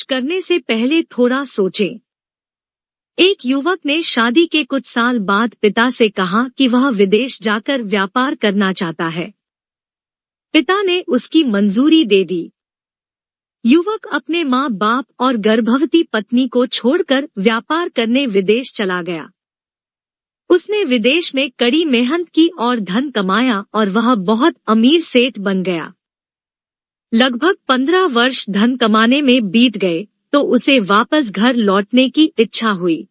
कुछ करने से पहले थोड़ा सोचें। एक युवक ने शादी के कुछ साल बाद पिता से कहा कि वह विदेश जाकर व्यापार करना चाहता है। पिता ने उसकी मंजूरी दे दी। युवक अपने माँ बाप और गर्भवती पत्नी को छोड़कर व्यापार करने विदेश चला गया। उसने विदेश में कड़ी मेहनत की और धन कमाया और वह बहुत अमीर सेठ बन गया। लगभग 15 वर्ष धन कमाने में बीत गए तो उसे वापस घर लौटने की इच्छा हुई।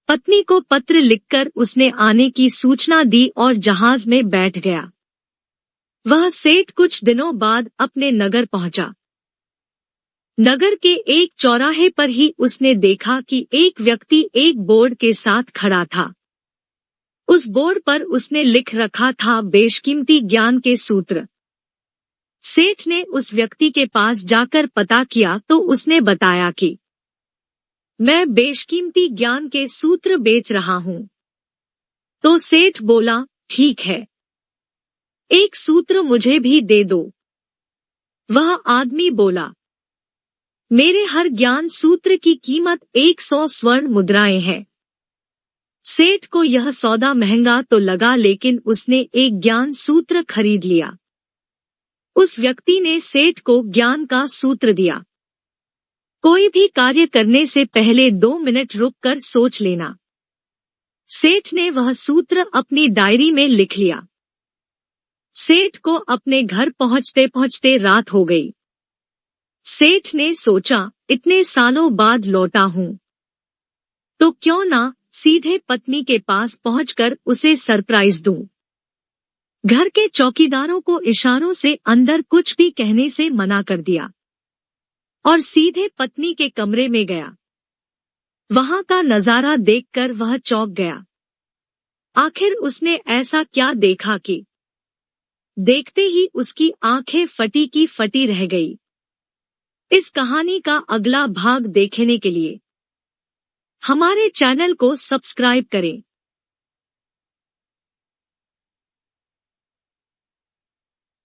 पत्नी को पत्र लिखकर उसने आने की सूचना दी और जहाज में बैठ गया। वह सेठ कुछ दिनों बाद अपने नगर पहुंचा। नगर के एक चौराहे पर ही उसने देखा कि एक व्यक्ति एक बोर्ड के साथ खड़ा था। उस बोर्ड पर उसने लिख रखा था बेशकीमती ज्ञान के सूत्र। सेठ ने उस व्यक्ति के पास जाकर पता किया तो उसने बताया कि मैं बेशकीमती ज्ञान के सूत्र बेच रहा हूँ। तो सेठ बोला, ठीक है, एक सूत्र मुझे भी दे दो। वह आदमी बोला, मेरे हर ज्ञान सूत्र की कीमत 100 स्वर्ण मुद्राएं हैं। सेठ को यह सौदा महंगा तो लगा लेकिन उसने एक ज्ञान सूत्र खरीद लिया। उस व्यक्ति ने सेठ को ज्ञान का सूत्र दिया। कोई भी कार्य करने से पहले 2 मिनट रुककर सोच लेना। सेठ ने वह सूत्र अपनी डायरी में लिख लिया। सेठ को अपने घर पहुंचते पहुंचते रात हो गई। सेठ ने सोचा, इतने सालों बाद लौटा हूँ तो क्यों ना सीधे पत्नी के पास पहुंचकर उसे सरप्राइज दूं। घर के चौकीदारों को इशारों से अंदर कुछ भी कहने से मना कर दिया और सीधे पत्नी के कमरे में गया। वहां का नजारा देखकर वह चौंक गया। आखिर उसने ऐसा क्या देखा कि देखते ही उसकी आंखें फटी की फटी रह गई। इस कहानी का अगला भाग देखने के लिए हमारे चैनल को सब्सक्राइब करें।